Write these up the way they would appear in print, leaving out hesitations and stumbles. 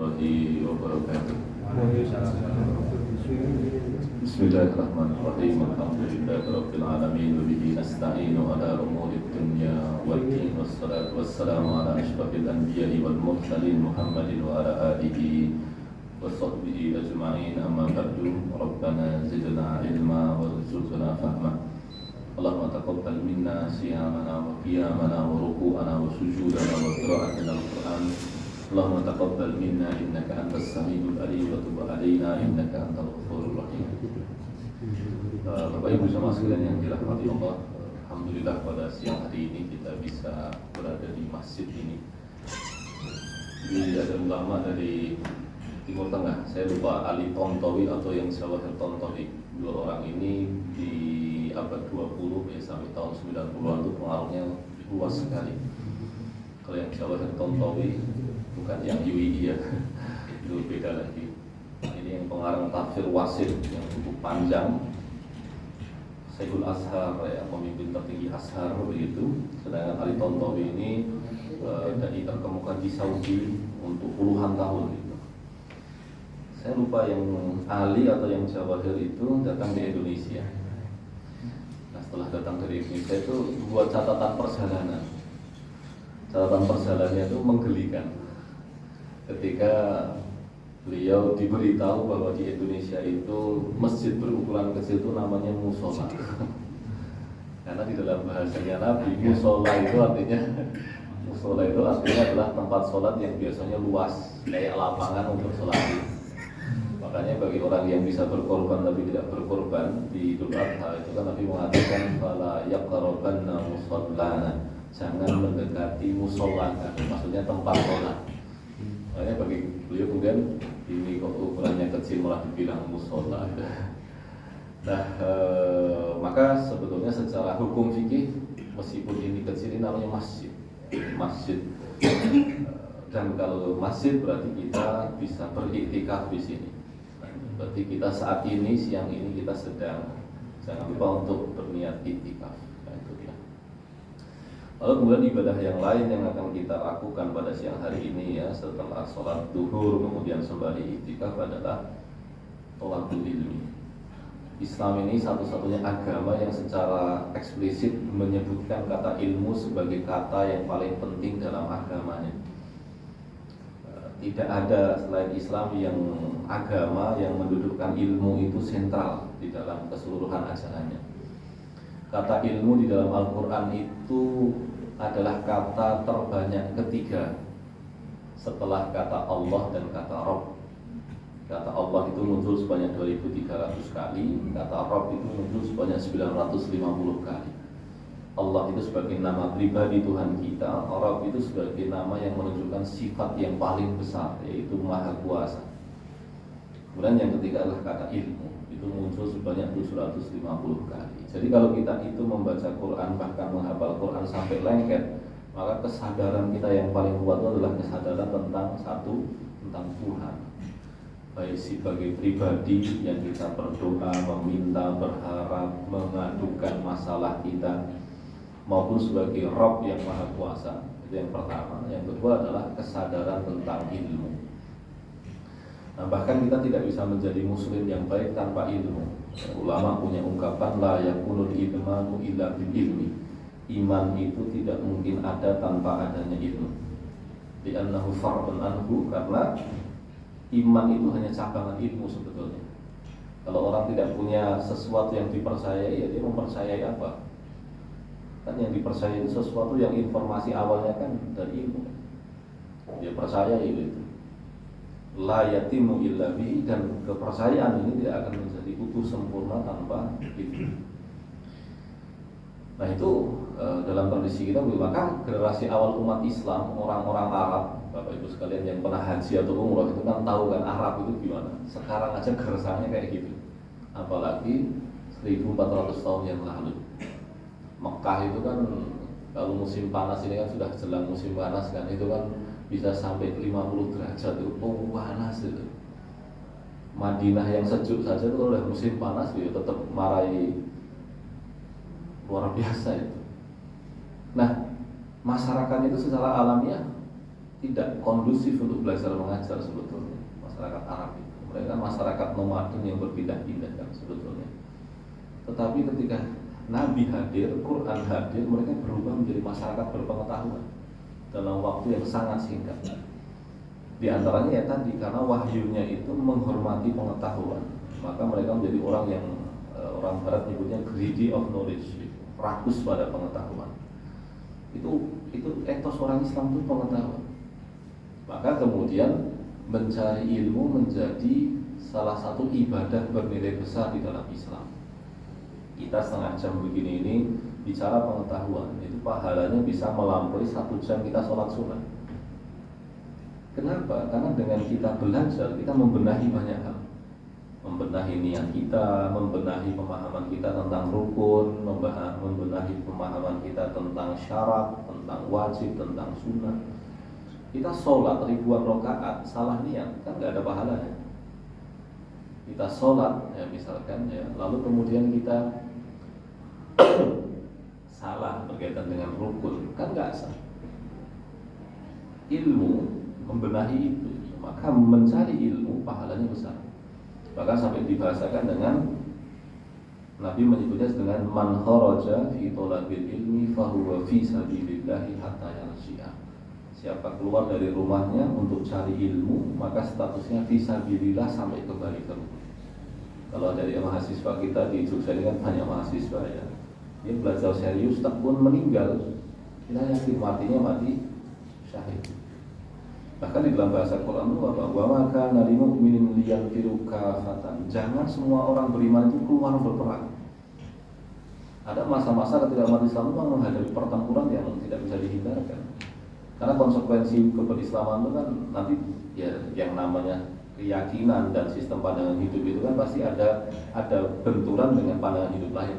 warahmatullahi wabarakatuh. Bismillahirrahmanirrahim. Alhamdulillahirabbil alamin wa bihi nasta'inu ala umurid dunya waddin wassalatu wassalamu ala asyrafil anbiya'i wal mursalin Muhammadin wa ala alihi wa sahbihi ajma'in. Amma ba'du. Rabbana zidna ilma warzuqna fahma. Allahumma taqabbal minna siyamana wa qiyamana wa ruku'ana wa sujudana wa qira'atina al-Qur'an. Allahumma taqabbal minna innaka antas samiul alim wa tub alaina innaka antal ghafurur rahim. Bapak Ibu sama sekalian yang dirahmati Allah, alhamdulillah pada siang hari ini kita bisa berada di masjid ini. Jadi ada ulama dari Timur Tengah, saya lupa Ali Tontowi atau yang Jawahir Tontowi. Dua orang ini di abad 20 ya, sampai tahun 90-an itu pengaruhnya luas sekali. Kalau yang Jawahir Tontowi bukan yang UI ya, itu beda lagi. Ini yang pengarang tafsir Wasit yang cukup panjang, Syekhul Azhar ya, pemimpin tertinggi Azhar begitu. Sedangkan Ali Tontowi ini dai terkemuka di Saudi untuk puluhan tahun gitu. Saya lupa yang Ali atau yang Jawahir itu datang di Indonesia. Nah, setelah datang dari Indonesia itu buat catatan perjalanan. Catatan perjalanannya itu menggelikan. Ketika beliau diberitahu bahwa di Indonesia itu masjid berukuran kecil itu namanya musola. Karena di dalam bahasanya Nabi, musola itu artinya adalah tempat sholat yang biasanya luas, kayak lapangan untuk sholat. Makanya bagi orang yang bisa berkorban tapi tidak berkorban di Idul Adha itu kan Nabi mengatakan fala yaqrabanna musallana, jangan mendekati musola, maksudnya tempat sholat. Makanya bagi beliau kemudian ini kok ukurannya kecil malah dibilang musola. Nah, maka sebetulnya secara hukum fikih meskipun ini kecil ini namanya masjid. Dan kalau masjid berarti kita bisa beriktikaf di sini. Berarti kita saat ini siang ini kita sedang, jangan lupa untuk berniat iktikaf. Lalu kemudian ibadah yang lain yang akan kita lakukan pada siang hari ini ya, setelah sholat duhur kemudian sembari iktikaf adalah thalabul ilmi. Islam ini satu-satunya agama yang secara eksplisit menyebutkan kata ilmu sebagai kata yang paling penting dalam agamanya. Tidak ada selain Islam yang agama yang mendudukkan ilmu itu sentral di dalam keseluruhan ajarannya. Kata ilmu di dalam Al-Quran itu adalah kata terbanyak ketiga setelah kata Allah dan kata Rabb. Kata Allah itu muncul sebanyak 2300 kali, kata Rabb itu muncul sebanyak 950 kali. Allah itu sebagai nama pribadi Tuhan kita, Rabb itu sebagai nama yang menunjukkan sifat yang paling besar, yaitu Maha Kuasa. Kemudian yang ketiga adalah kata ilmu, itu muncul sebanyak 750 kali. Jadi kalau kita itu membaca Quran, bahkan menghafal Quran sampai lengket, maka kesadaran kita yang paling kuat itu adalah kesadaran tentang tentang Tuhan. Baik sebagai pribadi yang kita berdoa, meminta, berharap, mengadukan masalah kita, maupun sebagai Rabb yang Maha Kuasa. Itu yang pertama. Yang kedua adalah kesadaran tentang ilmu. Nah, bahkan kita tidak bisa menjadi muslim yang baik tanpa ilmu. Ulama punya ungkapan la yakunul imanu illa bil ilmi. Iman itu tidak mungkin ada tanpa adanya ilmu. Li'annahu fardun anhu, karena iman itu hanya cabangan ilmu sebetulnya. Kalau orang tidak punya sesuatu yang dipercayai, ya dia mempercayai apa? Kan yang dipercayai itu sesuatu yang informasi awalnya kan dari ilmu. Dia percaya itu. La yatimu illa bihi, dan kepercayaan ini tidak akan menjadi utuh sempurna tanpa itu. Nah itu dalam tradisi kita, maka generasi awal umat Islam, orang-orang Arab, Bapak Ibu sekalian yang pernah haji atau umroh itu kan tahu kan Arab itu gimana. Sekarang aja gersangnya kayak gitu, apalagi 1400 tahun yang lalu. Mekah itu kan kalau musim panas ini kan sudah jelang musim panas kan, itu kan bisa sampai 50 derajat itu panas itu. Madinah yang sejuk saja itu udah musim panas gitu tetap marahi luar biasa itu. Nah, masyarakat itu secara alamiah tidak kondusif untuk belajar mengajar sebetulnya masyarakat Arab itu. Mereka masyarakat nomaden yang berpindah-pindah kan sebetulnya. Tetapi ketika Nabi hadir, Quran hadir, mereka berubah menjadi masyarakat berpengetahuan dalam waktu yang sangat singkat. Di antaranya ya tadi, karena wahyunya itu menghormati pengetahuan, maka mereka menjadi orang yang orang Barat nyebutnya greedy of knowledge, rakus pada pengetahuan. Itu etos orang Islam itu pengetahuan. Maka kemudian mencari ilmu menjadi salah satu ibadah bernilai besar di dalam Islam. Kita setengah jam begini ini bicara pengetahuan, itu pahalanya bisa melampaui 1 jam kita sholat sunnah. Kenapa? Karena dengan kita belajar, kita membenahi banyak hal. Membenahi niat kita, membenahi pemahaman kita tentang rukun, membenahi pemahaman kita tentang syarat, tentang wajib, tentang sunnah. Kita sholat ribuan rakaat, salah niat, kan nggak ada pahalanya. Kita sholat, ya misalkan ya, lalu kemudian kita salah berkaitan dengan rukun, kan nggak sah. Ilmu membenahi itu, maka mencari ilmu pahalanya besar. Bahkan sampai dibahasakan dengan Nabi menyebutnya dengan man kharaja fi thalabil ilmi fahuwa fi sabilillahi hatta yarji'a. Siapa keluar dari rumahnya untuk cari ilmu, maka statusnya fi sabilillah sampai kembali ke rumah. Kalau dari mahasiswa kita di Jogja ini kan banyak mahasiswa ya, dia belajar serius tak pun meninggal, kita yakin matinya mati syahid. Bahkan di dalam bahasa Quran itu apa? Wa maka nal mu'minin liyanfiru kafatan. Jangan semua orang beriman itu keluar berperang. Ada masa-masa ketika umat Islam itu menghadapi pertempuran yang tidak bisa dihindarkan. Karena konsekuensi keberislaman itu kan nanti ya yang namanya keyakinan dan sistem pandangan hidup itu kan pasti ada benturan dengan pandangan hidup lain.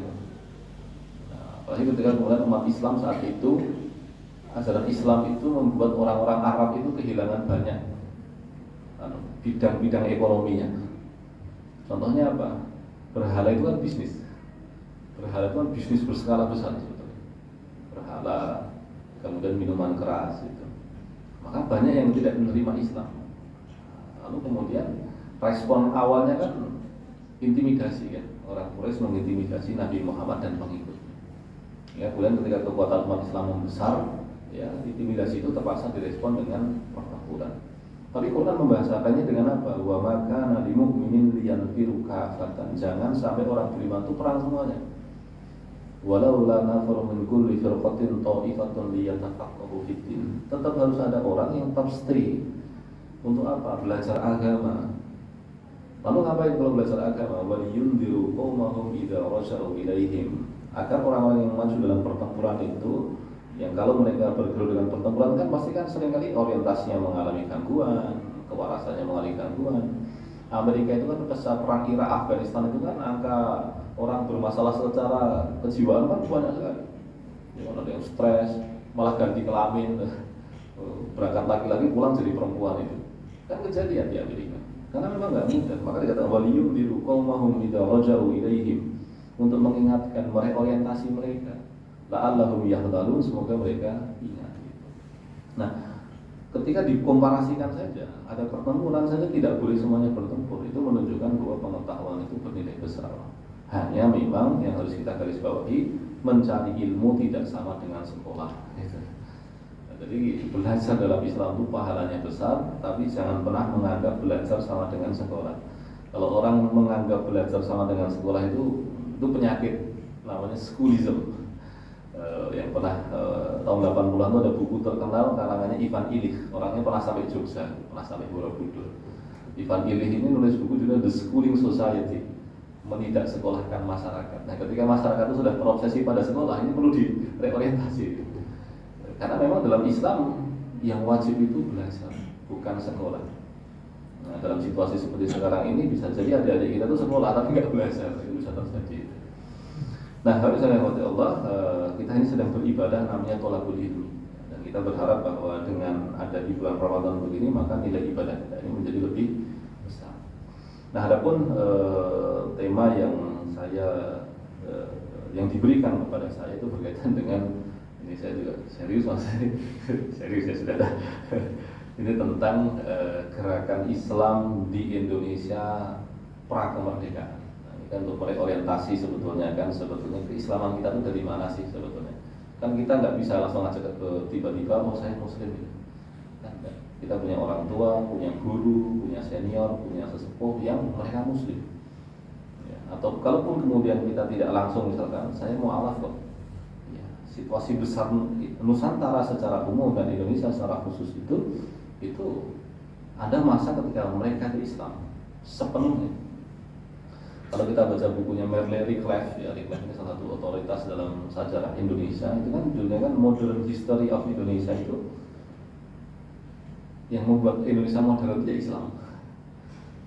Nah, apalagi ketika kemudian umat Islam saat itu, ajaran Islam itu membuat orang-orang Arab itu kehilangan banyak bidang-bidang ekonominya. Contohnya apa? Berhala itu kan bisnis. Berhala itu kan bisnis berskala besar sebetulnya. Berhala, kemudian minuman keras itu. Maka banyak yang tidak menerima Islam. Lalu kemudian respon awalnya kan intimidasi kan. Orang Quraisy mengintimidasi Nabi Muhammad dan pengikutnya. Ya, kemudian ketika kekuatan umat Islam membesar, ya, intimidasi itu terpaksa direspon dengan pertempuran. Tapi Quran membahasakannya dengan apa? Wa maka lil mu'minin liyanfiru kafatan. Jangan sampai orang beriman itu perang semuanya. Walau la nafar min kulli firqatin ta'ifatun liyatafaqahu fiddin. Tetap harus ada orang yang tetap stay. Untuk apa? Belajar agama. Lalu ngapain kalau belajar agama? Waliyundiru qaumahum idza raja'u ilaihim. Agar orang-orang yang maju dalam pertempuran itu, yang kalau mereka bergelut dengan pertempuran kan pasti kan seringkali orientasinya mengalami gangguan, kewarasannya mengalami gangguan. Amerika itu kan ketika perang Irak, Afghanistan itu kan angka orang bermasalah secara kejiwaan kan banyak sekali. Ada yang stres, malah ganti kelamin, berangkat laki-laki pulang jadi perempuan itu. Kan kejadian di Amerika. Karena memang nggak mudah. Maka dikatakan waliyundiru qaumahum idza raja'u ilaihim, untuk mengingatkan, mereorientasi mereka. La'allahum yahdharun, semoga mereka ingat. Nah, ketika dikomparasikan saja, ada pertempuran saja tidak boleh semuanya bertempur. Itu menunjukkan bahwa pengetahuan itu bernilai besar. Hanya memang yang harus kita garis bawahi, mencari ilmu tidak sama dengan sekolah. Nah, jadi belajar dalam Islam itu pahalanya besar, tapi jangan pernah menganggap belajar sama dengan sekolah. Kalau orang menganggap belajar sama dengan sekolah itu penyakit, namanya schoolism. Yang pernah tahun 80-an itu ada buku terkenal karangannya Ivan Illich, orangnya pernah sampai Jogja, pernah sampai Borobudur. Ivan Illich ini nulis buku judulnya The Schooling Society, menidak sekolahkan masyarakat. Nah, ketika masyarakat itu sudah terobsesi pada sekolah, ini perlu direorientasi. Karena memang dalam Islam yang wajib itu belajar, bukan sekolah. Nah, dalam situasi seperti sekarang ini bisa jadi adik-adik kita itu sekolah tapi nggak belajar, itu bisa terjadi. Nah, harus saya hormati Allah, kita ini sedang beribadah namanya thalabul ilmi, dan kita berharap bahwa dengan ada di bulan Ramadan begini maka nilai ibadah kita ini menjadi lebih besar. Nah, adapun tema yang yang diberikan kepada saya itu berkaitan dengan ini, saya juga serius mas, serius ya sudah. Ini tentang gerakan Islam di Indonesia pra kemerdekaan. Nah, ini kan untuk orientasi sebetulnya keislaman kita itu dari mana sih sebetulnya? Kan kita nggak bisa langsung ngajak ke tiba-tiba mau saya muslim gitu. Kan enggak. Kita punya orang tua, punya guru, punya senior, punya sesepuh yang mereka muslim. Ya, atau kalaupun kemudian kita tidak langsung misalkan saya mau alaf kok. Ya, situasi besar Nusantara secara umum dan Indonesia secara khusus itu ada masa ketika mereka itu Islam sepenuhnya. Kalau kita baca bukunya Merle Reclef, ya Reclef ini salah satu otoritas dalam sejarah Indonesia, itu kan judulnya kan Modern History of Indonesia. Itu yang membuat Indonesia modern itu Islam.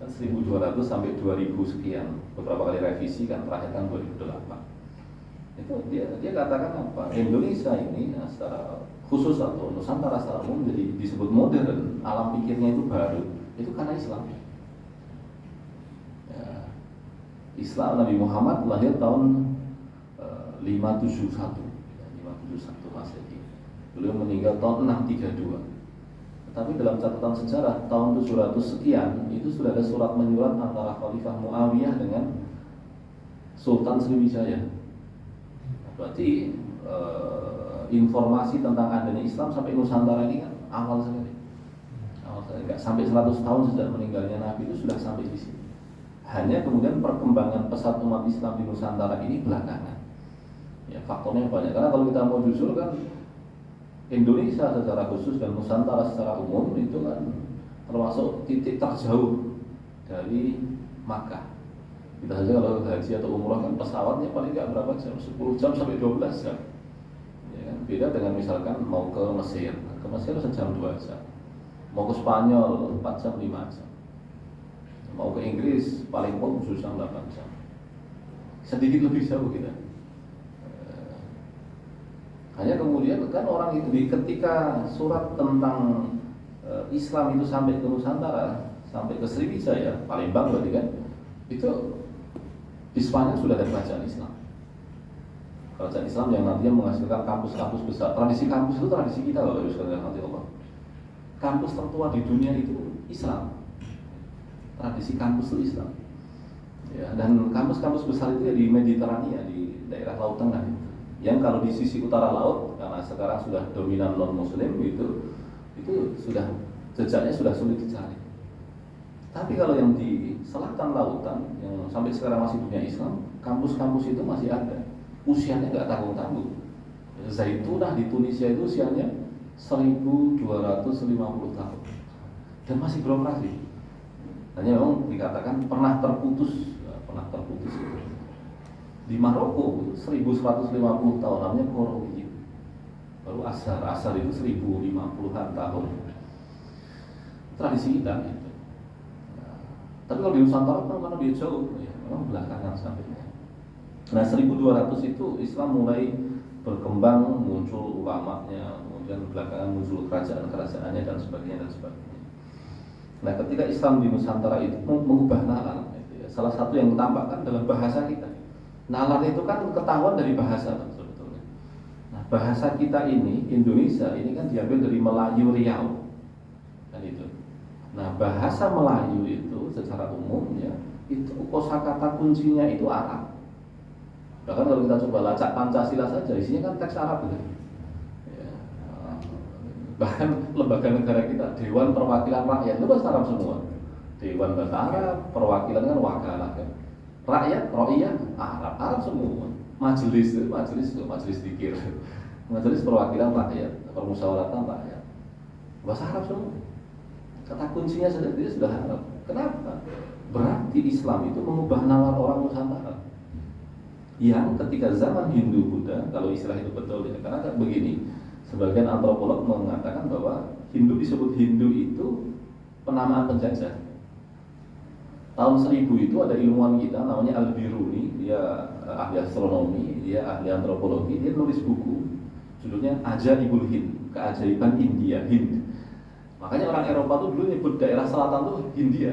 Kan 1200 sampai 2000 sekian, beberapa kali revisi kan terakhir kan 2008. Itu dia katakan apa? Indonesia ini ya, secara khusus atau Nusantara secara umum jadi disebut modern, alam pikirnya itu baru, itu karena Islam. Ya, Islam Nabi Muhammad lahir tahun 571, ya, 571 Masehi. Beliau meninggal tahun 632. Tapi dalam catatan sejarah tahun 700 sekian itu sudah ada surat menyurat antara Khalifah Muawiyah dengan Sultan Sriwijaya. Berarti informasi tentang adanya Islam sampai Nusantara ini kan awal sekali. Enggak sampai 100 tahun sejak meninggalnya Nabi itu sudah sampai di sini. Hanya kemudian perkembangan pesat umat Islam di Nusantara ini belakangan. Ya, faktornya banyak. Karena kalau kita mau jujur kan Indonesia secara khusus dan Nusantara secara umum itu kan termasuk titik terjauh dari Makkah. Kita saja kalau haji atau umroh kan pesawatnya paling nggak berapa jam, 10 jam sampai 12 jam. Ya kan? Beda dengan misalkan mau ke Mesir sejam 2 jam, mau ke Spanyol 4 jam 5 jam, mau ke Inggris paling pun 7 jam 8 jam, sedikit lebih jauh kita. Hanya kemudian kan orang itu ketika surat tentang Islam itu sampai ke Nusantara, sampai ke Sriwijaya, Palembang berarti kan, itu di Spanyol sudah ada kerajaan Islam. Kerajaan Islam yang nantinya menghasilkan kampus-kampus besar. Tradisi kampus itu tradisi kita loh, harus kalian nanti Allah. Kampus tertua di dunia itu Islam. Tradisi kampus itu Islam. Ya, dan kampus-kampus besar itu ya di Mediterania, di daerah Laut Tengah. Yang kalau di sisi utara laut, karena sekarang sudah dominan non-Muslim itu sudah jejaknya sudah sulit dicari. Tapi kalau yang di selatan lautan, yang sampai sekarang masih punya Islam, kampus-kampus itu masih ada. Usianya nggak tanggung-tanggung. Zaitunah di Tunisia itu usianya 1250 tahun dan masih beroperasi. Hanya memang dikatakan pernah terputus. Di Maroko 1150 tahun namanya Korowi. Baru Asar itu 1050-an tahun. Tradisi kita gitu. Tapi kalau di Nusantara kan dia jauh, ya, memang belakangan sampainya. Nah 1200 itu Islam mulai berkembang, muncul ulamanya, kemudian belakangan muncul kerajaan-kerajaannya dan sebagainya. Nah ketika Islam di Nusantara itu mengubah nalar, gitu ya. Salah satu yang ditampakkan dalam bahasa kita. Nalar itu kan ketahuan dari bahasa sebetulnya. Nah bahasa kita ini Indonesia ini kan diambil dari Melayu Riau, kan itu. Nah bahasa Melayu itu secara umum ya itu kosakata kuncinya itu Arab. Bahkan kalau kita coba lacak Pancasila saja isinya kan teks Arab gitu. Ya, bahkan lembaga negara kita Dewan Perwakilan Rakyat itu bahasa Arab semua. Dewan bahasa Arab, perwakilan kan wakalah kan. Rakyat, ro'iyah, Arab semua. Majelis zikir, majelis perwakilan rakyat, permusyawaratan rakyat, bahasa Arab semua. Kata kuncinya sudah Arab. Kenapa? Berarti Islam itu mengubah nalar orang Nusantara. Yang ketika zaman Hindu Buddha, kalau istilah itu betul ya, karena begini, sebagian antropolog mengatakan bahwa Hindu disebut Hindu itu penamaan penjajah. Tahun 1000 itu ada ilmuwan kita namanya Al-Biruni, dia ahli astronomi, dia ahli antropologi, dia nulis buku judulnya Ajaibul Hind, keajaiban India, Hind. Makanya orang Eropa tuh dulu nyebut daerah selatan tuh Hindia.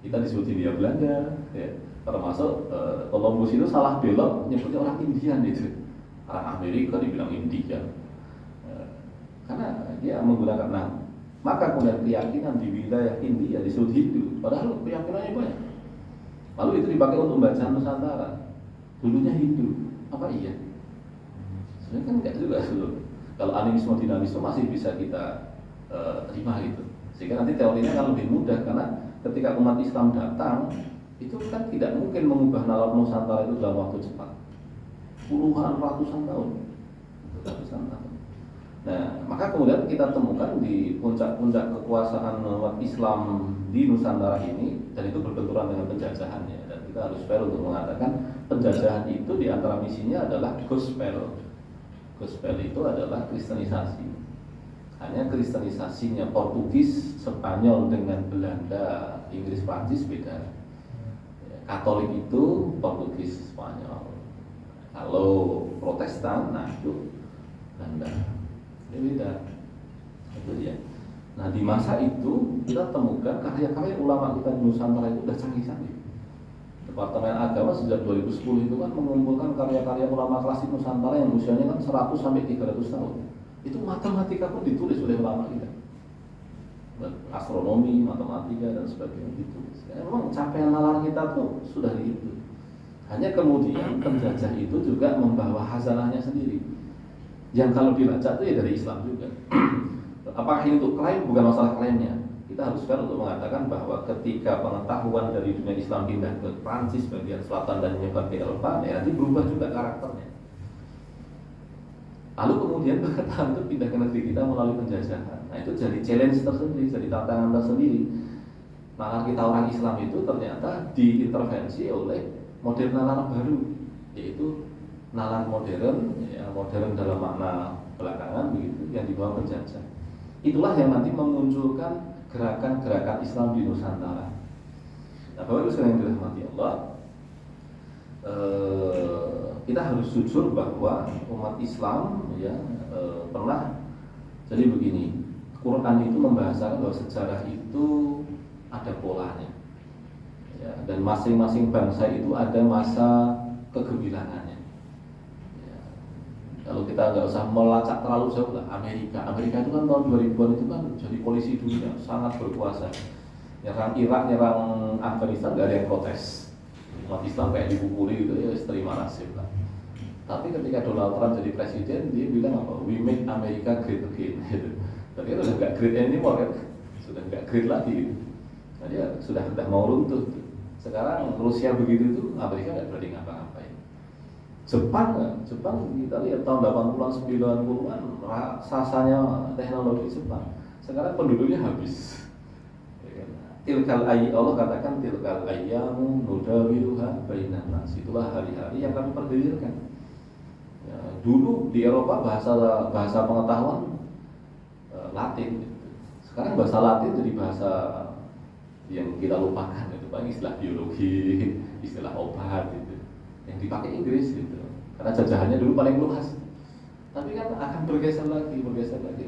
Kita disebut Hindia Belanda, ya. Termasuk Columbus itu salah belok nyebutnya orang Indian itu. Orang Amerika dibilang India. Karena dia menggunakan nama. Maka kemudian keyakinan di wilayah India disebut Hindu, padahal keyakinannya banyak. Lalu itu dipakai untuk bacaan Nusantara. Dulunya Hindu, apa iya? Sebenarnya kan enggak juga. Kalau animisme dinamisme masih bisa kita terima gitu. Sehingga nanti teorinya akan lebih mudah, karena ketika umat Islam datang, itu kan tidak mungkin mengubah nalar Nusantara itu dalam waktu cepat. Puluhan, ratusan tahun. Nah, maka kemudian kita temukan di puncak-puncak kekuasaan umat Islam di Nusantara ini, dan itu berbenturan dengan penjajahannya. Dan kita harus fair untuk mengatakan penjajahan itu di antara misinya adalah gospel. Gospel itu adalah kristenisasi. Hanya kristenisasinya Portugis, Spanyol dengan Belanda, Inggris, Prancis beda. Katolik itu Portugis, Spanyol. Kalau Protestan, nah itu Belanda. Ini beda. Itu dia. Nah, di masa itu kita temukan karya-karya ulama kita di Nusantara itu udah canggih-canggih. Departemen Agama sejak 2010 itu kan mengumpulkan karya-karya ulama klasik Nusantara yang usianya kan 100 sampai 300 tahun. Itu matematika pun ditulis oleh ulama kita. Astronomi, matematika dan sebagainya ditulis. Karena memang capaian nalar kita tuh sudah di itu. Hanya kemudian penjajah itu juga membawa hazanahnya sendiri. Yang kalau dilacak itu ya dari Islam juga. Apakah ini untuk klaim? Bukan masalah klaimnya. Kita harus fair untuk mengatakan bahwa ketika pengetahuan dari dunia Islam pindah ke Prancis bagian selatan dan menyebar ke Eropa, ya nanti berubah juga karakternya. Lalu kemudian pengetahuan itu pindah ke negeri kita melalui penjajahan. Nah, itu jadi challenge tersendiri, jadi tantangan tersendiri. Nalar kita orang Islam itu ternyata diintervensi oleh model nalar baru, yaitu nalar modern, ya, modern dalam makna belakangan begitu, yang dibawa penjajah. Itulah yang nanti memunculkan gerakan-gerakan Islam di Nusantara. Nah, Bapak Ibu sekalian yang dirahmati Allah, kita harus jujur bahwa umat Islam ya pernah jadi begini. Quran itu membahasakan bahwa sejarah itu ada polanya, ya, dan masing-masing bangsa itu ada masa kegemilangannya. Kalau kita nggak usah melacak terlalu jauh lah, Amerika itu kan tahun 2000-an itu kan jadi polisi dunia, sangat berkuasa. Nyerang Irak, nyerang Afghanistan nggak ada yang protes. Umat Islam kayak dipukuli gitu ya, terima nasib lah. Tapi ketika Donald Trump jadi presiden, dia bilang apa? We make America great again. Gitu. Tapi itu udah nggak great anymore kan? Sudah nggak great lagi. Gitu. Nah, dia sudah mau runtuh. Sekarang Rusia begitu tuh, Amerika nggak berani ngapa-ngapain. Jepang kita lihat tahun 80-an 90-an rasanya teknologi Jepang. Sekarang penduduknya habis. Tilkal ayyamu, Allah katakan tilkal ayyamu nudawiluha bainan nas. Itulah hari-hari yang kami pergilirkan. Ya, dulu di Eropa bahasa pengetahuan Latin. Sekarang bahasa Latin jadi bahasa yang kita lupakan, itu paling istilah biologi, istilah obat gitu. Yang dipakai Inggris gitu, karena jajahannya dulu paling luas. Tapi kan akan bergeser lagi.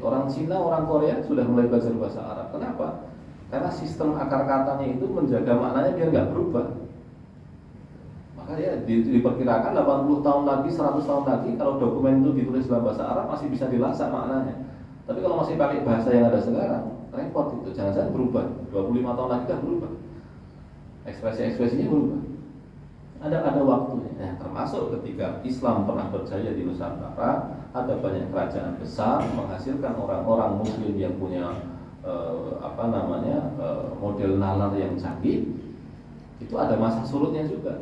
Orang Cina, orang Korea sudah mulai belajar bahasa Arab. Kenapa? Karena sistem akar katanya itu menjaga maknanya biar nggak berubah. Maka ya diperkirakan 80 tahun lagi, 100 tahun lagi, kalau dokumen itu ditulis dalam bahasa Arab masih bisa dilacak maknanya. Tapi kalau masih pakai bahasa yang ada sekarang, repot itu. Jangan-jangan berubah. 25 tahun lagi kan berubah. Ekspresi-ekspresinya berubah. Ada waktunya, ya, termasuk ketika Islam pernah berjaya di Nusantara, ada banyak kerajaan besar menghasilkan orang-orang Muslim yang punya model nalar yang canggih. Itu ada masa surutnya juga,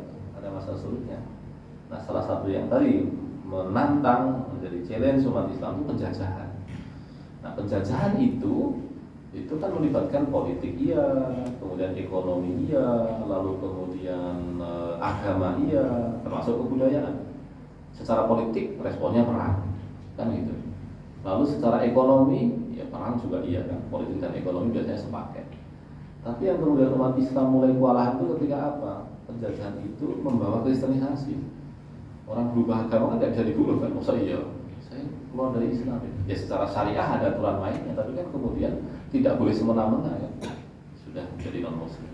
Nah, salah satu yang tadi menantang menjadi challenge umat Islam itu penjajahan. Nah, penjajahan itu kan melibatkan politik iya, kemudian ekonomi iya, lalu kemudian agama iya, termasuk kebudayaan. Secara politik responnya perang, kan gitu. Lalu secara ekonomi ya perang juga iya kan, politik dan ekonomi biasanya sepaket. Tapi yang kemudian umat Islam mulai kewalahan itu ketika apa? Penjajahan itu membawa kristenisasi. Orang berubah agama kan tidak bisa dibunuh kan, masa iya? Saya keluar dari Islam ya secara syariah ada aturan mainnya, tapi kan kemudian tidak boleh semena-mena ya, sudah menjadi non-muslim.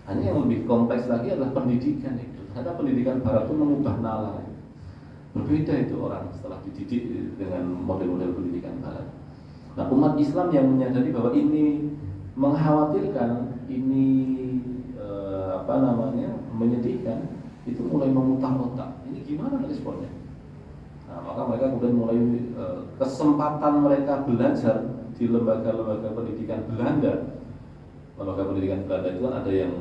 Hanya yang lebih kompleks lagi adalah pendidikan itu. Karena pendidikan Barat itu mengubah nalar. Berbeda itu orang setelah dididik dengan model-model pendidikan Barat. Nah, umat Islam yang menyadari bahwa ini mengkhawatirkan, ini menyedihkan, itu mulai memutar otak. Ini gimana responnya? Nah, maka mereka kemudian mulai kesempatan mereka belajar di lembaga-lembaga pendidikan Belanda. Lembaga pendidikan Belanda itu kan ada yang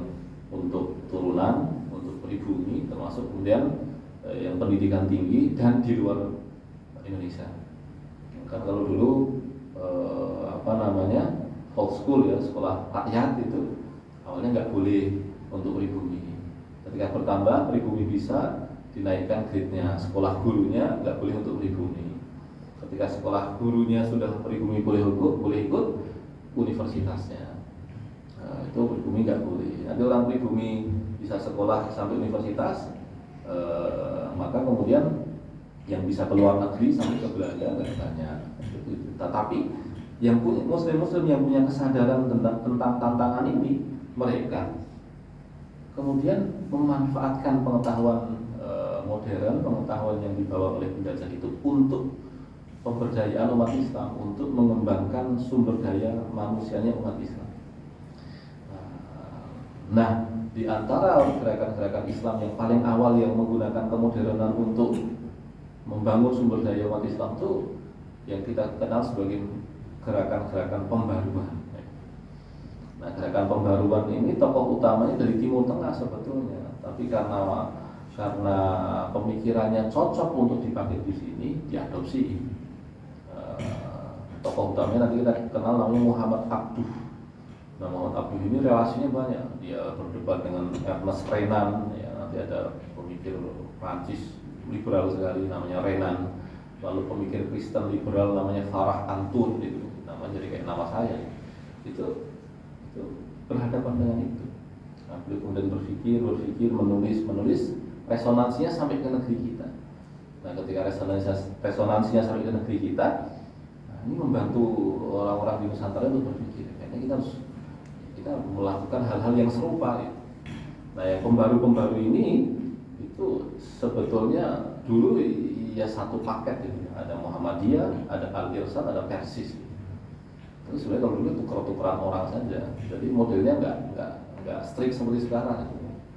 untuk turunan, untuk pribumi, termasuk kemudian yang pendidikan tinggi dan di luar Indonesia. Kan kalau dulu folk school ya, sekolah rakyat itu awalnya nggak boleh untuk pribumi. Ketika bertambah pribumi bisa dinaikkan grade-nya, sekolah gurunya nggak boleh untuk pribumi. Ketika sekolah gurunya sudah pribumi boleh ikut universitasnya. Nah, itu pribumi nggak boleh. Nanti orang pribumi bisa sekolah sampai universitas, maka kemudian yang bisa keluar negeri sampai ke Belanda nggak banyak. Tetapi yang punya muslim-muslim yang punya kesadaran tentang tantangan ini, mereka kemudian memanfaatkan pengetahuan modern, pengetahuan yang dibawa oleh penjajah itu untuk pemberdayaan umat Islam, untuk mengembangkan sumber daya manusianya umat Islam. Nah, di antara gerakan-gerakan Islam yang paling awal yang menggunakan kemodernan untuk membangun sumber daya umat Islam itu yang kita kenal sebagai gerakan-gerakan pembaruan. Nah, gerakan pembaruan ini tokoh utamanya dari Timur Tengah sebetulnya, tapi karena pemikirannya cocok untuk dipakai di sini, diadopsi. Tokoh utamanya nanti kita kenal namanya Muhammad Abduh. Nah, Muhammad Abduh ini relasinya banyak. Dia berdebat dengan Ernest Renan, ya, nanti ada pemikir Prancis liberal sekali namanya Renan. Lalu pemikir Kristen liberal namanya Farah Antun, itu namanya jadi kayak nama saya. Itu berhadapan dengan itu. Nah, beliau kemudian berpikir, menulis, resonansinya sampai ke negeri kita. Nah, ketika resonansinya sampai ke negeri kita, nah, ini membantu orang-orang di Nusantara untuk berpikir. Kayaknya kita melakukan hal-hal yang serupa. Ya. Nah, yang pembaru ini itu sebetulnya dulu ya satu paket gitu. Ada Muhammadiyah, ada Al-Irsyad, ada Persis. Terus sebenarnya kalau dulu tuker-tukeran orang saja. Jadi modelnya nggak strict seperti sekarang.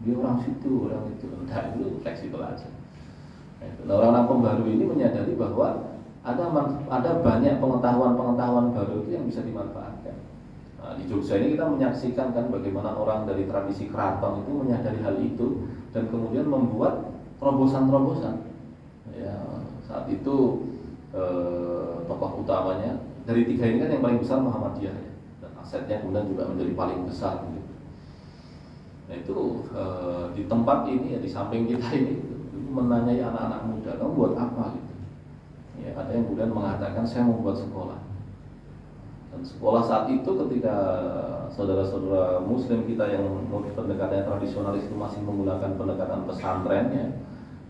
Dia orang situ, orang itu, entah itu fleksibel aja. Nah, orang-orang pembaru ini menyadari bahwa ada banyak pengetahuan baru itu yang bisa dimanfaatkan. Nah, di Jogja ini kita menyaksikan kan bagaimana orang dari tradisi keraton itu menyadari hal itu dan kemudian membuat terobosan-terobosan. Ya, saat itu tokoh utamanya dari tiga ini kan yang paling besar Muhammadiyah ya, dan asetnya kemudian juga menjadi paling besar gitu. Nah itu di tempat ini ya di samping kita ini menanyai anak-anak muda, kamu buat apa gitu? Ya, ada yang kemudian mengatakan saya mau buat sekolah. Dan sekolah saat itu ketika saudara-saudara Muslim kita yang pendekatannya tradisionalis itu masih menggunakan pendekatan pesantren ya,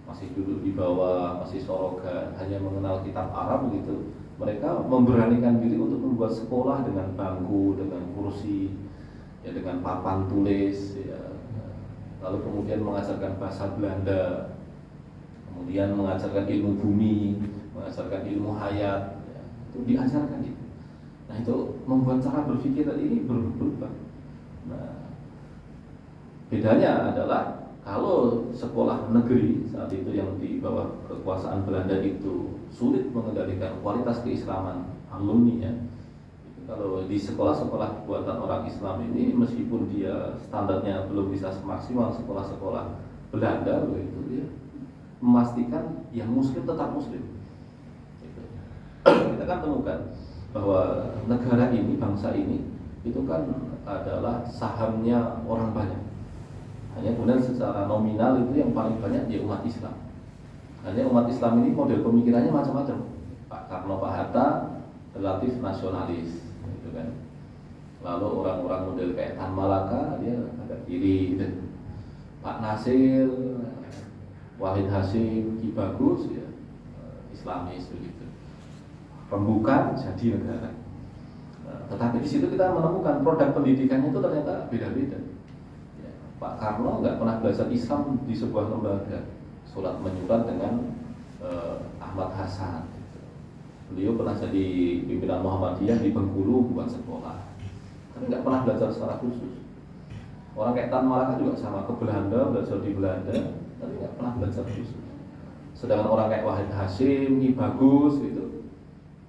masih duduk di bawah, masih sorogan, hanya mengenal kitab Arab gitu. Mereka memberanikan diri untuk membuat sekolah dengan bangku, dengan kursi, ya dengan papan tulis, ya. Lalu kemudian mengajarkan bahasa Belanda, kemudian mengajarkan ilmu bumi, mengajarkan ilmu hayat, ya. Itu diajarkan itu. Nah itu membuat cara berpikir ini berubah. Nah, bedanya adalah kalau sekolah negeri saat itu yang di bawah kekuasaan Belanda itu sulit mengendalikan kualitas keislaman alumni ya. Kalau di sekolah-sekolah buatan orang Islam ini meskipun dia standarnya belum bisa semaksimal sekolah-sekolah Belanda begitu ya, memastikan yang muslim tetap muslim. Gitu. Kita kan temukan bahwa negara ini, bangsa ini itu kan adalah sahamnya orang banyak. Hanya kemudian secara nominal itu yang paling banyak ya umat Islam. Hanya umat Islam ini model pemikirannya macam-macam. Pak Karno, Pak Hatta relatif nasionalis, gitu kan. Lalu orang-orang model kayak Tan Malaka dia agak kiri, gitu. Pak Nasir, Wahid Hasyim, Ki Bagus, ya Islamis begitu. Rembukan jadi negara. Nah, tetapi di situ kita menemukan produk pendidikannya itu ternyata beda-beda. Pak Karno nggak pernah belajar Islam di sebuah lembaga, sholat menyurat dengan Ahmad Hasan. Gitu. Beliau pernah jadi pimpinan Muhammadiyah di Bengkulu buat sekolah, tapi nggak pernah belajar secara khusus. Orang kayak Tan Malaka juga sama, ke Belanda, belajar di Belanda, tapi nggak pernah belajar khusus. Sedangkan orang kayak Wahid Hasyim, Ki Bagus gitu,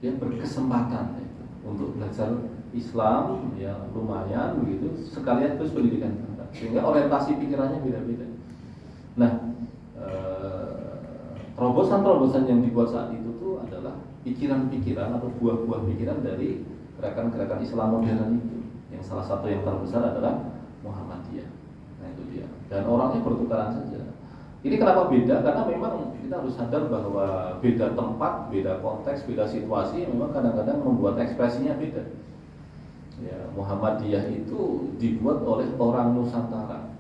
dia berkesempatan gitu, untuk belajar Islam, ya lumayan begitu, sekalian terus pendidikan, sehingga orientasi pikirannya beda-beda. Nah, terobosan-terobosan yang dibuat saat itu tuh adalah pikiran-pikiran atau buah-buah pikiran dari gerakan-gerakan Islam modern itu. Yang salah satu yang terbesar adalah Muhammadiyah. Nah itu dia. Dan orangnya bertukaran saja. Ini kenapa beda? Karena memang kita harus sadar bahwa beda tempat, beda konteks, beda situasi, memang kadang-kadang membuat ekspresinya beda. Ya, Muhammadiyah itu dibuat oleh orang Nusantara.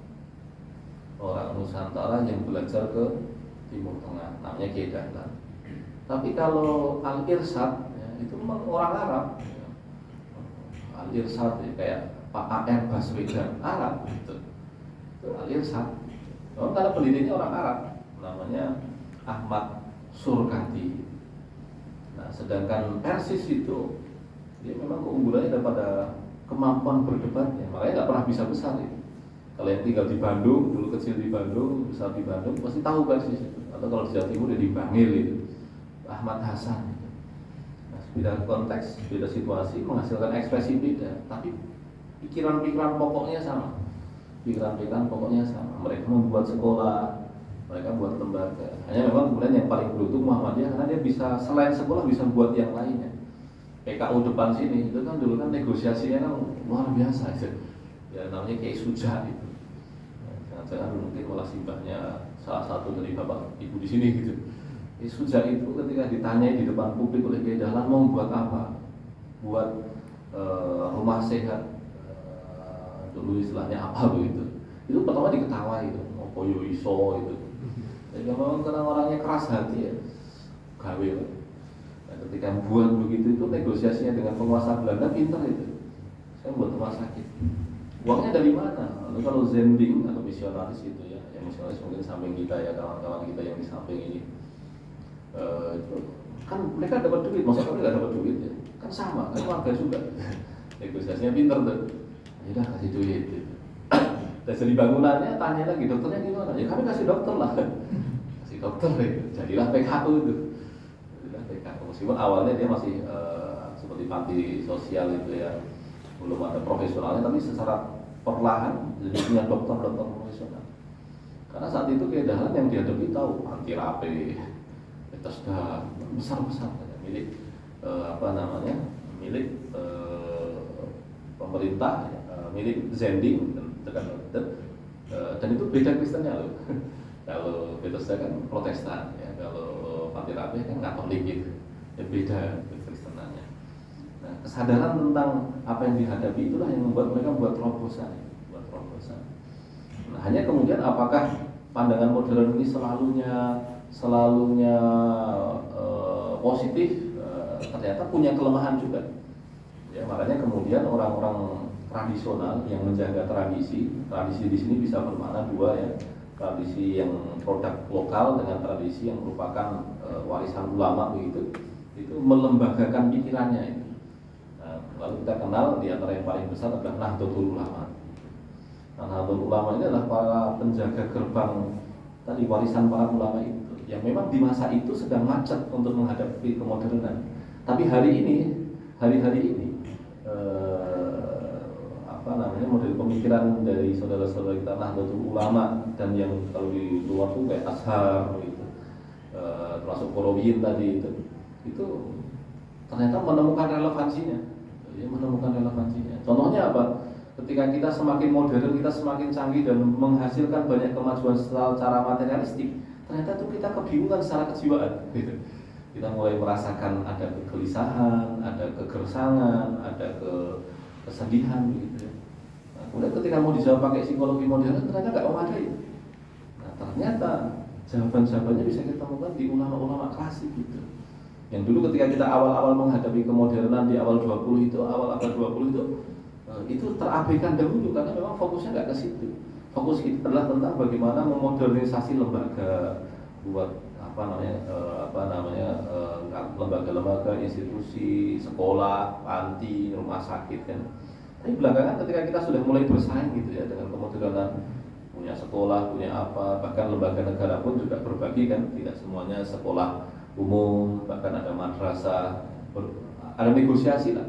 Orang Nusantara yang belajar ke Timur Tengah, namanya Kiai Dahlan. Tapi kalau Al-Irsyad ya, itu memang orang Arab. Ya. Al-Irsyad ya, kayak Pak A.R. Baswedan, Arab gitu. Itu Al-Irsyad. Oh, karena pendirinya orang Arab, namanya Ahmad Surkati. Nah, sedangkan Persis itu dia memang keunggulannya daripada kemampuan berdebatnya, makanya nggak pernah bisa besar ya. Kalau yang tinggal di Bandung, dulu kecil di Bandung, besar di Bandung, pasti tahu Persis itu. Atau kalau di Jawa Timur dia di Bangil itu, Ahmad Hasan. Nah, beda konteks, beda situasi, menghasilkan ekspresi beda, tapi pikiran-pikiran pokoknya sama. Pikiran-pikiran pokoknya sama. Mereka membuat sekolah, mereka buat lembaga. Hanya memang kemudian yang paling beruntung Muhammadiyah karena dia bisa selain sekolah bisa buat yang lainnya. PKU depan sini itu kan dulu kan negosiasinya kan luar biasa itu. Ya namanya Kiai Suja itu. Jangan-jangan mungkin malah simbahnya salah satu dari bapak ibu di sini gitu. Kiai Suja itu ketika ditanyai di depan publik oleh Kiai Dahlan mau buat apa? Buat rumah sehat. Dulu istilahnya apa begitu, itu pertama diketawain itu, mau koyo iso itu. Jadi memang karena orangnya keras hati ya, gawe. Nah, ketika buat begitu itu negosiasinya dengan penguasa Belanda pintar itu. Saya buat rumah sakit. Uangnya dari mana? Lalu kalau Zending atau misionaris itu ya, yang misionaris mungkin samping kita ya, kawan-kawan kita yang di samping ini, itu kan mereka dapat duit, maksudnya mereka dapat duit ya, kan sama, kan warga juga. Negosiasinya pintar tuh. Ya udah kasih duit gitu. Dan jadi bangunannya tanya lagi dokternya gimana? Ya kami kasih dokter lah. Kasih dokter gitu. Jadilah PKU itu. Jadilah PKU. Meskipun awalnya dia masih seperti panti sosial itu ya, belum ada profesionalnya, tapi secara perlahan jadi punya dokter-dokter profesional. Karena saat itu Kiai Dahlan yang dihadapi tahu anti rape, Bethesda besar-besar milik milik pemerintah. Milik Zending dan itu beda Kristennya loh. Kalau Bethesda kan Protestan ya, kalau Panti Rapih kan Katolik gitu, ya beda Kristenannya. Nah, kesadaran tentang apa yang dihadapi itulah yang membuat mereka buat terobosan. Nah, hanya kemudian apakah pandangan modern ini selalunya positif? Ternyata punya kelemahan juga. Ya, makanya kemudian orang-orang tradisional yang menjaga tradisi di sini bisa bermakna dua ya, tradisi yang produk lokal dengan tradisi yang merupakan warisan ulama begitu, itu melembagakan pikirannya itu. Nah, lalu kita kenal di antara yang paling besar adalah Nahdlatul Ulama. Nah, Nahdlatul Ulama ini adalah para penjaga gerbang tadi warisan para ulama itu, yang memang di masa itu sedang macet untuk menghadapi kemodernan. Tapi hari ini model pemikiran dari saudara-saudara kita Nahdlatul Ulama dan yang kalau di luar tuh kayak Azhar gitu, termasuk Qorowiyin tadi itu ternyata menemukan relevansinya. Contohnya apa? Ketika kita semakin modern, kita semakin canggih dan menghasilkan banyak kemajuan secara materialistik, ternyata itu kita kebingungan secara kejiwaan gitu. Kita mulai merasakan ada kegelisahan, ada kegersangan, ada kesedihan gitu. Nah, kemudian ketika mau dijawab pakai psikologi modern ternyata nggak memadai. Nah, ternyata jawaban-jawabannya bisa kita temukan di ulama-ulama klasik gitu. Yang dulu ketika kita awal-awal menghadapi kemodernan di awal 20 itu, awal abad 20 itu terabaikan dahulu karena memang fokusnya nggak ke situ. Fokus kita adalah tentang bagaimana memodernisasi lembaga, buat lembaga-lembaga, institusi, sekolah, panti, rumah sakit kan. Tapi belakangan ketika kita sudah mulai bersaing gitu ya dengan kemodernan, punya sekolah, punya apa, bahkan lembaga negara pun juga berbagi kan, tidak semuanya sekolah umum, bahkan ada madrasah, ada negosiasi lah.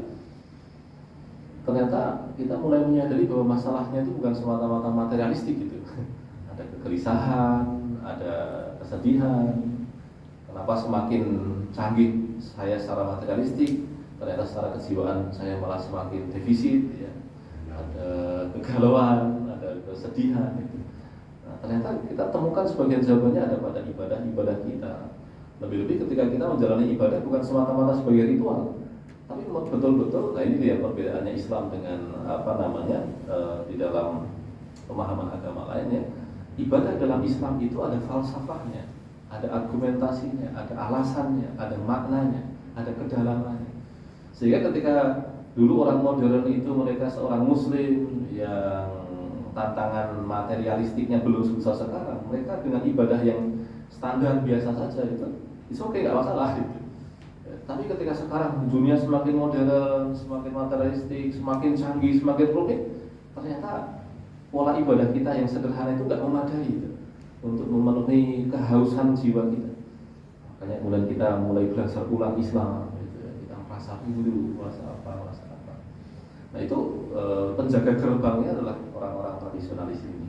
Ternyata kita mulai menyadari bahwa masalahnya itu bukan semata-mata materialistik gitu. Ada kegelisahan, ada kesedihan. Kenapa semakin canggih saya secara materialistik, ternyata secara kejiwaan saya malah semakin defisit ya. Ada kegalauan, ada kesedihan gitu. Nah, ternyata kita temukan sebagian jawabannya ada pada ibadah kita. Lebih-lebih ketika kita menjalani ibadah bukan semata-mata sebagai ritual, tapi betul-betul. Nah ini dia perbedaannya Islam dengan di dalam pemahaman agama lainnya. Ibadah dalam Islam itu ada falsafahnya, ada argumentasinya, ada alasannya, ada maknanya, ada kedalamannya. Sehingga ketika dulu orang modern itu mereka seorang muslim yang tantangan materialistiknya belum sebesar sekarang, mereka dengan ibadah yang standar biasa saja itu oke, nggak masalah gitu. Tapi ketika sekarang dunia semakin modern, semakin materialistik, semakin canggih, semakin rumit, ternyata pola ibadah kita yang sederhana itu nggak memadai gitu, untuk memenuhi kehausan jiwa kita. Makanya kemudian kita mulai belajar ulang Islam gitu ya. Kita merasa rindu, merasa apa. Nah itu penjaga gerbangnya adalah orang-orang tradisionalis ini.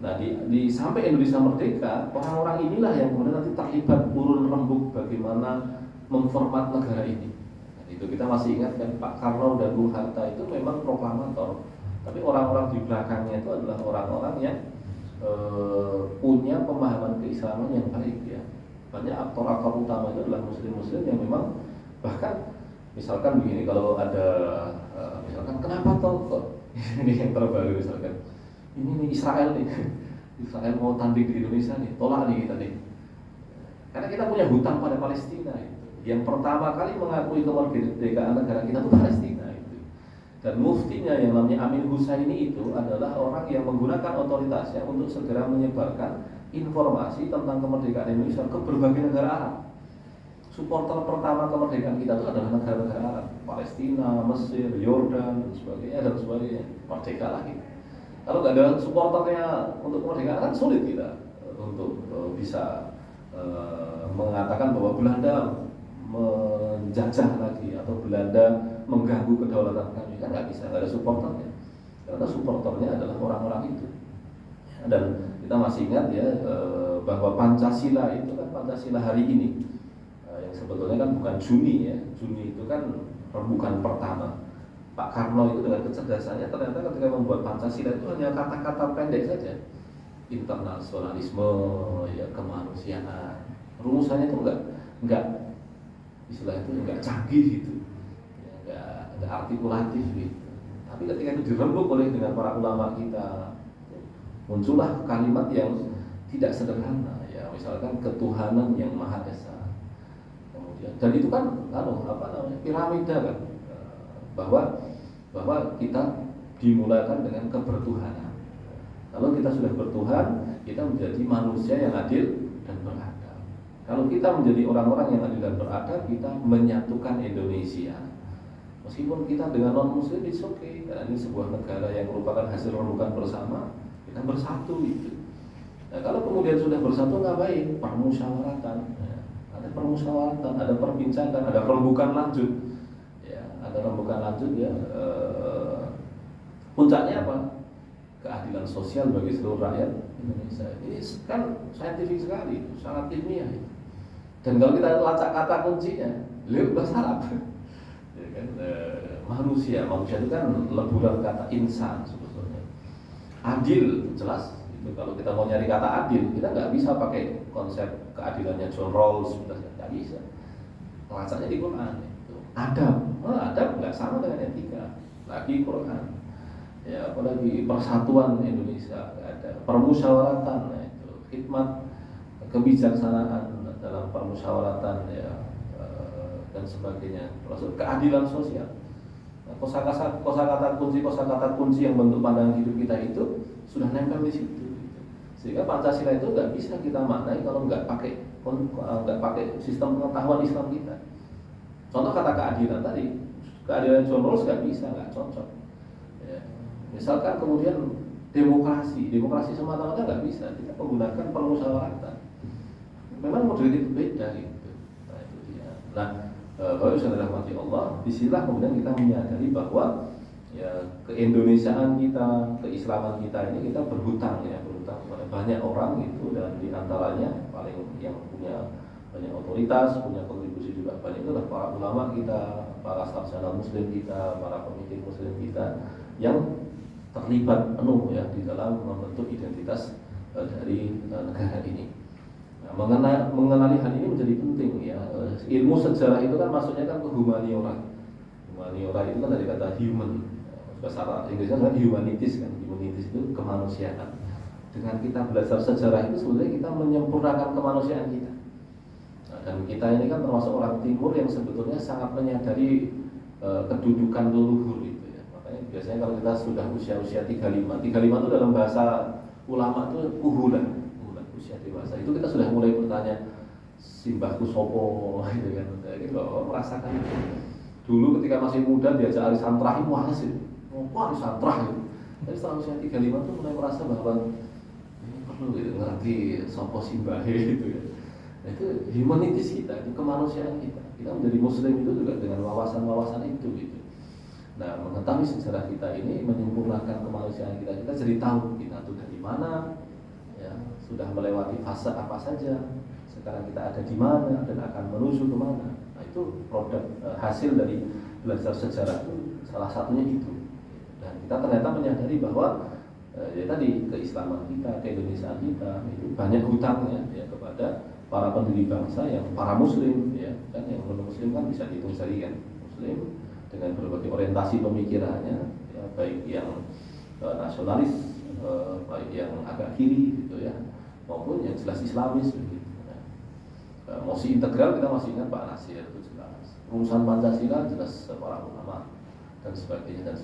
Nah di sampai Indonesia merdeka, orang-orang inilah yang kemudian nanti terlibat urun rembuk bagaimana memformat negara ini. Nah, itu kita masih ingat kan, Pak Karno dan Bung Hatta itu memang proklamator, tapi orang-orang di belakangnya itu adalah orang-orang yang punya pemahaman keislaman yang baik ya. Banyak aktor-aktor utama itu adalah muslim-muslim yang memang, bahkan misalkan begini, kalau ada misalkan kenapa toh kok ini yang terbaru misalkan ini nih Israel mau tanding di Indonesia nih, tolak nih kita nih, karena kita punya hutang pada Palestina itu. Yang pertama kali mengakui kemerdekaan negara kita itu Palestina itu. Dan muftinya yang namanya Amin Husaini itu adalah orang yang menggunakan otoritasnya untuk segera menyebarkan informasi tentang kemerdekaan Indonesia ke berbagai negara Arab. Supporter pertama kemerdekaan kita itu adalah negara-negara Arab, Palestina, Mesir, Yordan, dan sebagainya. Merdeka lagi. Kalau nggak ada supporternya untuk kemerdekaan kan sulit kita untuk bisa mengatakan bahwa Belanda menjajah lagi atau Belanda mengganggu kedaulatan kami, kan nggak bisa, nggak ada supporternya. Karena supporternya adalah orang-orang itu. Dan kita masih ingat ya bahwa Pancasila itu kan Pancasila hari ini yang sebetulnya kan bukan Juni ya. Juni itu kan rembukan pertama. Pak Karno itu dengan kecerdasannya ternyata ketika membuat Pancasila itu hanya kata-kata pendek saja. Internasionalisme, ya kemanusiaan. Rumusannya itu enggak istilah itu enggak canggih gitu. Ya, enggak artikulatif gitu. Tapi ketika itu dirembuk oleh dengan para ulama kita, muncullah kalimat yang tidak sederhana ya, misalkan ketuhanan yang maha esa. Dan itu kan piramida kan, bahwa kita dimulakan dengan kebertuhanan. Kalau kita sudah bertuhan, kita menjadi manusia yang adil dan beradab. Kalau kita menjadi orang-orang yang adil dan beradab, kita menyatukan Indonesia. Meskipun kita dengan non-muslim itu oke, karena ini sebuah negara yang merupakan hasil rembukan bersama, kita bersatu gitu. Nah, kalau kemudian sudah bersatu ngapain? Permusyawaratan. Ada permusyawaratan, ada perbincangan, ada rembukan lanjut. Ya, ada rembukan lanjut ya. Puncaknya apa? Keadilan sosial bagi seluruh rakyat Indonesia. Ini kan saintifik sekali, sangat ilmiah. Dan kalau kita lacak kata kuncinya, bahasa Arab. Ya kan, manusia itu kan leburan kata insan sebetulnya. Adil jelas. Kalau kita mau nyari kata adil, kita nggak bisa pakai konsep keadilannya John Rawls, nggak bisa. Lacaknya di Quran. Adab nggak sama dengan etika. Lagi Quran. Ya, apalagi persatuan Indonesia, ada permusyawaratan, itu khidmat kebijaksanaan dalam permusyawaratan ya, dan sebagainya, termasuk keadilan sosial. Nah, kosakata kunci yang bentuk pandangan hidup kita itu sudah nempel di situ. Sehingga Pancasila itu nggak bisa kita maknai kalau nggak pakai sistem pengetahuan Islam kita. Contoh kata keadilan tadi, keadilan John Rawls nggak bisa, nggak cocok. Ya. Misalkan kemudian demokrasi semata-mata nggak bisa, kita menggunakan permusyawaratan. Memang model itu beda gitu. Nah itu dia. Nah, kalau sudah dirahmati Allah, disinilah kemudian kita menyadari bahwa ya keindonesiaan kita, keislaman kita ini kita berhutang kepada banyak orang gitu, dan diantaranya paling yang punya banyak otoritas, punya kontribusi juga banyak itu adalah para ulama kita, para sarjana muslim kita, para pemikir muslim kita yang terlibat penuh ya di dalam membentuk identitas dari negara ini. Nah, mengenali hal ini menjadi penting ya. Ilmu sejarah itu kan maksudnya kan ke humaniora. Humaniora itu kan dari kata human. Bahasa Inggrisnya adalah humanities kan. Humanities itu kemanusiaan. Dengan kita belajar sejarah itu sebenarnya kita menyempurnakan kemanusiaan kita. Nah, dan kita ini kan termasuk orang timur yang sebetulnya sangat menyadari kedudukan leluhur itu ya. Makanya biasanya kalau kita sudah usia 35 itu dalam bahasa ulama itu kuhulan usia dewasa. Itu kita sudah mulai bertanya simbahku sopo gitu kan. Jadi kalau merasakan itu. Dulu ketika masih muda diajak arisan terakhir males itu. Arisan terakhir. Tapi setelah usia 35 itu mulai merasa bahwa perlu gitu, ngerti sopo simbahe gitu ya. Nah, itu humanities kita, itu kemanusiaan kita. Kita menjadi muslim itu juga dengan wawasan-wawasan itu gitu. Nah, mengetahui sejarah kita ini menyempurnakan kemanusiaan kita. Kita jadi tahu kita tuh dari mana, ya, sudah melewati fase apa saja. Sekarang kita ada di mana dan akan menuju kemana. Nah, itu produk hasil dari belajar sejarah itu salah satunya itu. Dan kita ternyata menyadari bahwa ya tadi keislaman kita, keindonesiaan kita itu banyak hutangnya ya kepada para pendiri bangsa yang para muslim ya, kan yang non muslim kan bisa dihitung jari kan, muslim dengan berbagai orientasi pemikirannya ya, baik yang nasionalis, baik yang agak kiri gitu ya, maupun yang jelas islamis begitu ya. Mosi integral kita masih ingat Pak Nasir itu jelas, urusan Pancasila jelas para ulama dan sebagainya.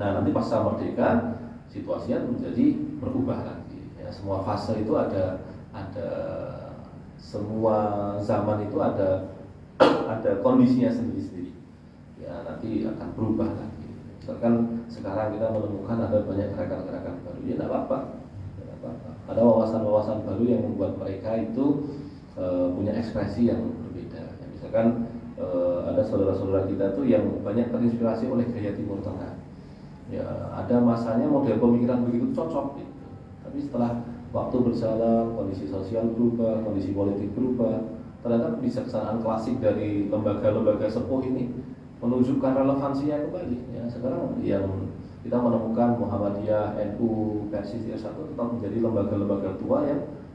Nah, nanti pasca merdeka situasinya menjadi berubah lagi ya. Semua fase itu ada semua zaman itu ada kondisinya sendiri-sendiri ya, nanti akan berubah lagi. Misalkan sekarang kita menemukan ada banyak gerakan-gerakan baru, ya tidak apa-apa. Ada wawasan-wawasan baru yang membuat mereka itu punya ekspresi yang berbeda ya. Misalkan ada saudara-saudara kita tuh yang banyak terinspirasi oleh gaya Timur Tengah ya, ada masanya model pemikiran begitu cocok gitu. Tapi setelah waktu berjalan, kondisi sosial berubah, kondisi politik berubah, ternyata kebijaksanaan klasik dari lembaga-lembaga sepuh ini menunjukkan relevansinya kembali ya. Sekarang yang kita menemukan Muhammadiyah, NU, PSI 1 tetap menjadi lembaga-lembaga tua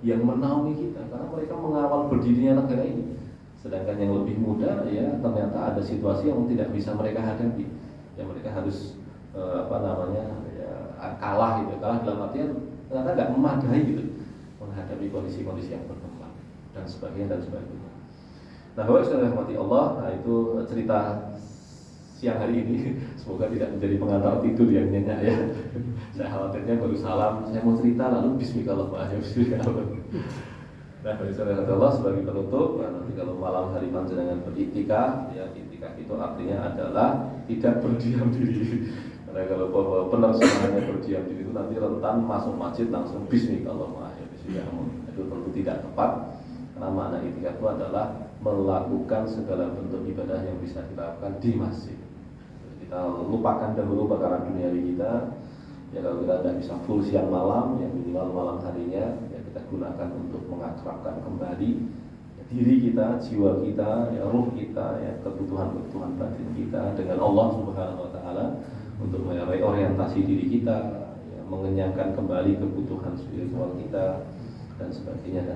yang menaungi kita karena mereka mengawal berdirinya negara ini. Sedangkan yang lebih muda ya ternyata ada situasi yang tidak bisa mereka hadapi ya, mereka harus kalah gitu, kalah dalam artian ternyata nggak memadai gitu menghadapi kondisi-kondisi yang berkembang dan sebagainya. Nah, bahwa sudah dirahmati Allah, nah itu cerita siang hari ini semoga tidak menjadi pengantar tidur yang nyenyak ya. Saya khawatirnya baru salam, saya mau cerita lalu bismillah. Nah, dari saudara Allah sebagai penutup, nah, nanti kalau malam hari panjenengan beriktikaf, ya iktikaf itu artinya adalah tidak berdiam diri. Karena kalau benar semuanya berdiam diri itu nanti rentan masuk masjid langsung bismillah. Itu tentu tidak tepat. Karena makna iktikaf itu adalah melakukan segala bentuk ibadah yang bisa dilakukan di masjid. Kita lupakan dahulu perkara duniawi kita. Ya kalau kita tidak bisa full siang malam, ya minimal malam harinya ya kita gunakan untuk mengakrabkan kembali ya, diri kita, jiwa kita, ya ruh kita, ya kebutuhan batin kita dengan Allah Subhanahu Wa Taala untuk orientasi diri kita, ya, mengenyangkan kembali kebutuhan spiritual kita dan sebagainya.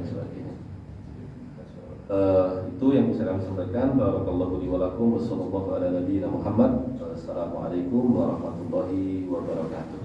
Itu yang bisa kami sampaikan. Barakallahu li wa lakum wa sallallahu ala nabiyyina Muhammad. Assalamualaikum warahmatullahi wabarakatuh.